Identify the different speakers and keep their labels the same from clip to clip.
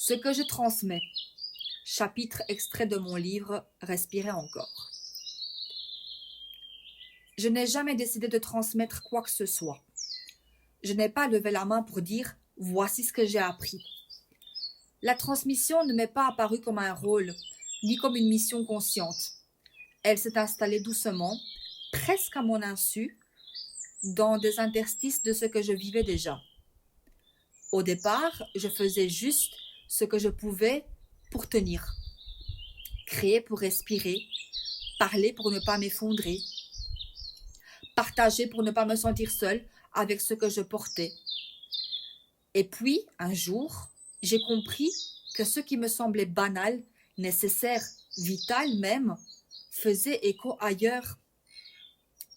Speaker 1: Ce que je transmets. Chapitre extrait de mon livre Respirer encore. Je n'ai jamais décidé de transmettre quoi que ce soit. Je n'ai pas levé la main pour dire « voici ce que j'ai appris ». La transmission ne m'est pas apparue comme un rôle, ni comme une mission consciente. Elle s'est installée doucement, presque à mon insu, dans des interstices de ce que je vivais déjà. Au départ, je faisais juste ce que je pouvais pour tenir. Créer pour respirer, parler pour ne pas m'effondrer, partager pour ne pas me sentir seule avec ce que je portais. Et puis, un jour, j'ai compris que ce qui me semblait banal, nécessaire, vital même, faisait écho ailleurs.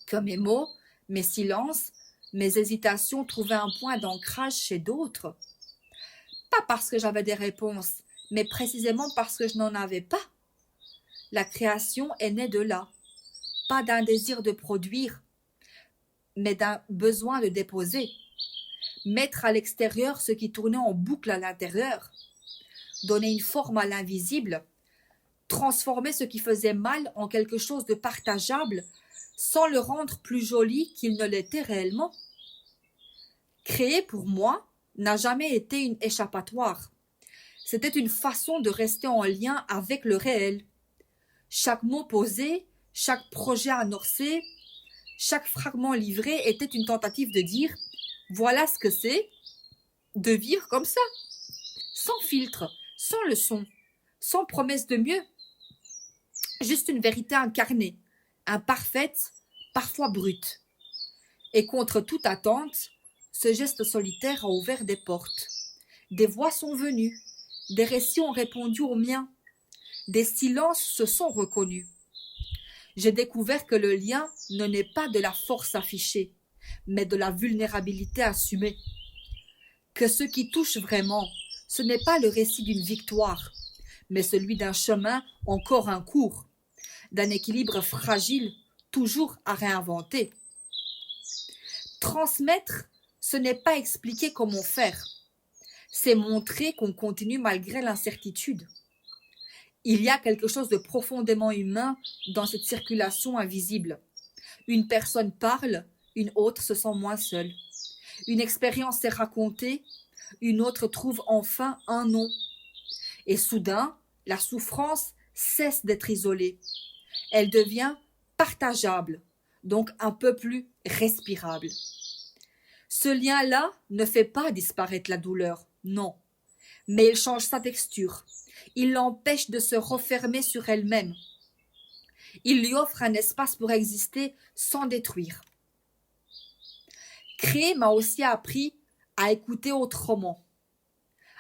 Speaker 1: Que mes mots, mes silences, mes hésitations trouvaient un point d'ancrage chez d'autres. Pas parce que j'avais des réponses, mais précisément parce que je n'en avais pas. La création est née de là, pas d'un désir de produire, mais d'un besoin de déposer. Mettre à l'extérieur ce qui tournait en boucle à l'intérieur. Donner une forme à l'invisible. Transformer ce qui faisait mal en quelque chose de partageable sans le rendre plus joli qu'il ne l'était réellement. Créer, pour moi, n'a jamais été une échappatoire. C'était une façon de rester en lien avec le réel. Chaque mot posé, chaque projet amorcé, chaque fragment livré était une tentative de dire « voilà ce que c'est de vivre comme ça ». Sans filtre, sans leçon, sans promesse de mieux. Juste une vérité incarnée, imparfaite, parfois brute. Et contre toute attente, ce geste solitaire a ouvert des portes. Des voix sont venues, des récits ont répondu aux miens, des silences se sont reconnus. J'ai découvert que le lien ne naît pas de la force affichée, mais de la vulnérabilité assumée. Que ce qui touche vraiment, ce n'est pas le récit d'une victoire, mais celui d'un chemin encore en cours, d'un équilibre fragile, toujours à réinventer. Transmettre, ce n'est pas expliquer comment faire, c'est montrer qu'on continue malgré l'incertitude. Il y a quelque chose de profondément humain dans cette circulation invisible. Une personne parle, une autre se sent moins seule. Une expérience est racontée, une autre trouve enfin un nom. Et soudain, la souffrance cesse d'être isolée. Elle devient partageable, donc un peu plus respirable. Ce lien-là ne fait pas disparaître la douleur, non, mais il change sa texture. Il l'empêche de se refermer sur elle-même. Il lui offre un espace pour exister sans détruire. Créer m'a aussi appris à écouter autrement,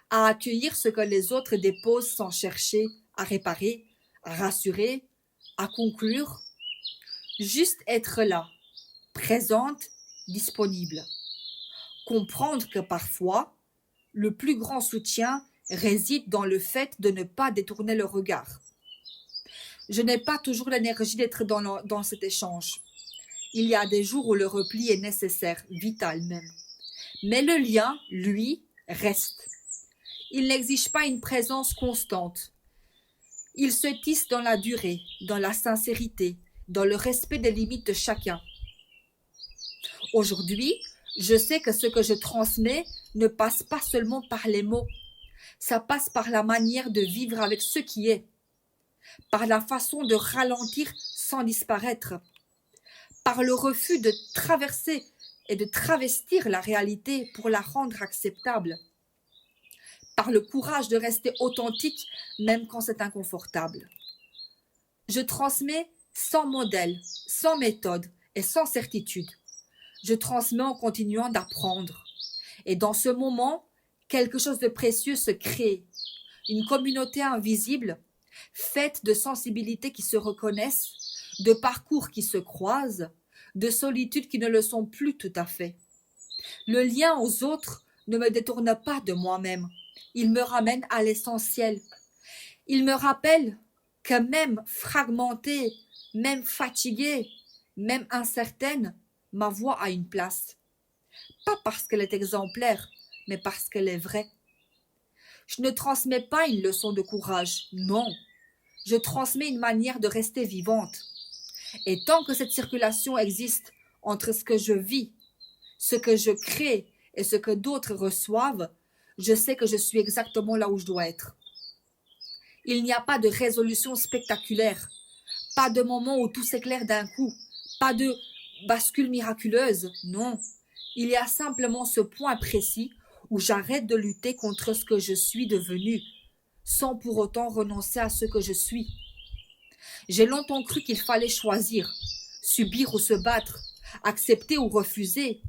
Speaker 1: à accueillir ce que les autres déposent sans chercher à réparer, à rassurer, à conclure. Juste être là, présente, disponible. Comprendre que parfois, le plus grand soutien réside dans le fait de ne pas détourner le regard. Je n'ai pas toujours l'énergie d'être dans cet échange. Il y a des jours où le repli est nécessaire, vital même. Mais le lien, lui, reste. Il n'exige pas une présence constante. Il se tisse dans la durée, dans la sincérité, dans le respect des limites de chacun. Aujourd'hui, je sais que ce que je transmets ne passe pas seulement par les mots. Ça passe par la manière de vivre avec ce qui est, par la façon de ralentir sans disparaître, par le refus de traverser et de travestir la réalité pour la rendre acceptable, par le courage de rester authentique même quand c'est inconfortable. Je transmets sans modèle, sans méthode et sans certitude. Je transmets en continuant d'apprendre. Et dans ce moment, quelque chose de précieux se crée. Une communauté invisible, faite de sensibilités qui se reconnaissent, de parcours qui se croisent, de solitudes qui ne le sont plus tout à fait. Le lien aux autres ne me détourne pas de moi-même. Il me ramène à l'essentiel. Il me rappelle que même fragmentée, même fatiguée, même incertaine, ma voix a une place. Pas parce qu'elle est exemplaire, mais parce qu'elle est vraie. Je ne transmets pas une leçon de courage, non. Je transmets une manière de rester vivante. Et tant que cette circulation existe entre ce que je vis, ce que je crée et ce que d'autres reçoivent, je sais que je suis exactement là où je dois être. Il n'y a pas de résolution spectaculaire, pas de moment où tout s'éclaire d'un coup, pas de bascule miraculeuse, non. Il y a simplement ce point précis où j'arrête de lutter contre ce que je suis devenu, sans pour autant renoncer à ce que je suis. J'ai longtemps cru qu'il fallait choisir, subir ou se battre, accepter ou refuser,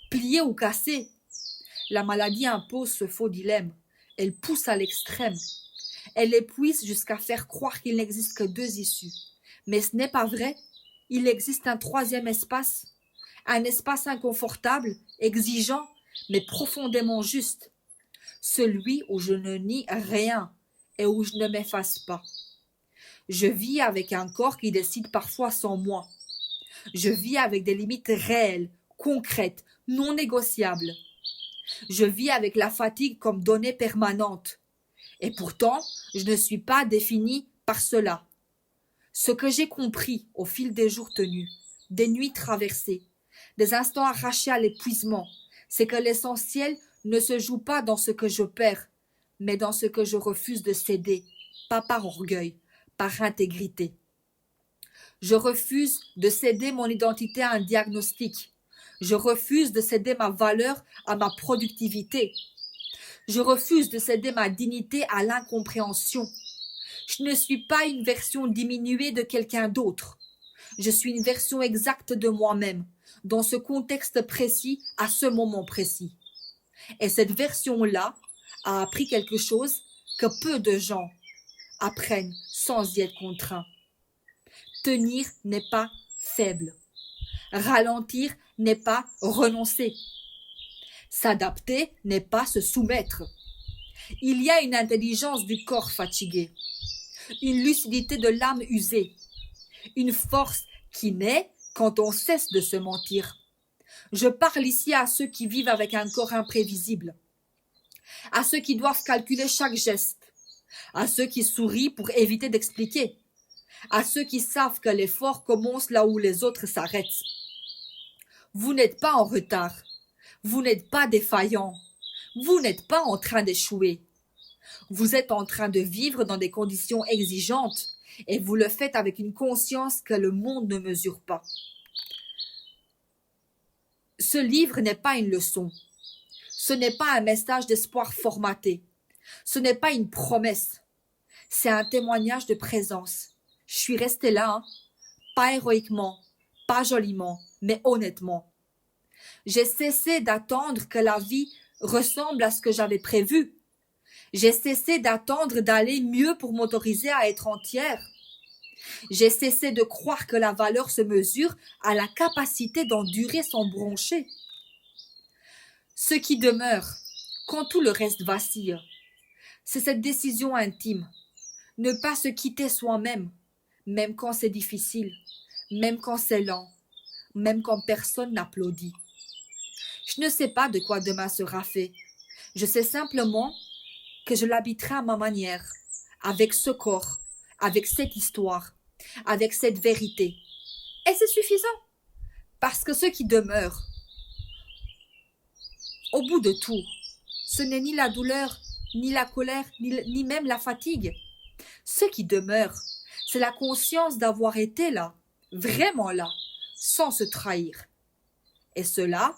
Speaker 1: plier ou casser. La maladie impose ce faux dilemme. Elle pousse à l'extrême. Elle épuise jusqu'à faire croire qu'il n'existe que deux issues. Mais ce n'est pas vrai. Il existe un troisième espace. Un espace inconfortable, exigeant, mais profondément juste. Celui où je ne nie rien et où je ne m'efface pas. Je vis avec un corps qui décide parfois sans moi. Je vis avec des limites réelles, concrètes, non négociables. Je vis avec la fatigue comme donnée permanente. Et pourtant, je ne suis pas définie par cela. Ce que j'ai compris au fil des jours tenus, des nuits traversées, des instants arrachés à l'épuisement, c'est que l'essentiel ne se joue pas dans ce que je perds, mais dans ce que je refuse de céder, pas par orgueil, par intégrité. Je refuse de céder mon identité à un diagnostic. Je refuse de céder ma valeur à ma productivité. Je refuse de céder ma dignité à l'incompréhension. Je ne suis pas une version diminuée de quelqu'un d'autre. Je suis une version exacte de moi-même, dans ce contexte précis, à ce moment précis. Et cette version-là a appris quelque chose que peu de gens apprennent sans y être contraints. Tenir n'est pas faible. Ralentir n'est pas renoncer. S'adapter n'est pas se soumettre. Il y a une intelligence du corps fatigué, une lucidité de l'âme usée, une force qui naît quand on cesse de se mentir. Je parle ici à ceux qui vivent avec un corps imprévisible, à ceux qui doivent calculer chaque geste, à ceux qui sourient pour éviter d'expliquer, à ceux qui savent que l'effort commence là où les autres s'arrêtent. Vous n'êtes pas en retard, vous n'êtes pas défaillant, vous n'êtes pas en train d'échouer. Vous êtes en train de vivre dans des conditions exigeantes et vous le faites avec une conscience que le monde ne mesure pas. Ce livre n'est pas une leçon, ce n'est pas un message d'espoir formaté, ce n'est pas une promesse, c'est un témoignage de présence. Je suis restée là, pas héroïquement, pas joliment, mais honnêtement. J'ai cessé d'attendre que la vie ressemble à ce que j'avais prévu. J'ai cessé d'attendre d'aller mieux pour m'autoriser à être entière. J'ai cessé de croire que la valeur se mesure à la capacité d'endurer sans broncher. Ce qui demeure, quand tout le reste vacille, c'est cette décision intime. Ne pas se quitter soi-même, même quand c'est difficile, même quand c'est lent, même quand personne n'applaudit. Je ne sais pas de quoi demain sera fait. Je sais simplement que je l'habiterai à ma manière, avec ce corps, avec cette histoire, avec cette vérité. Et c'est suffisant, parce que ce qui demeure, au bout de tout, ce n'est ni la douleur, ni la colère, ni même la fatigue. Ce qui demeure, c'est la conscience d'avoir été là, vraiment là, sans se trahir. Et cela,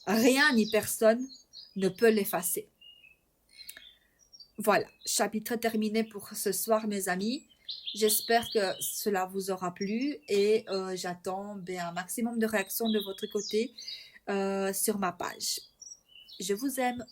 Speaker 1: rien ni personne ne peut l'effacer. Voilà, chapitre terminé pour ce soir, mes amis. J'espère que cela vous aura plu et j'attends un maximum de réactions de votre côté sur ma page. Je vous aime.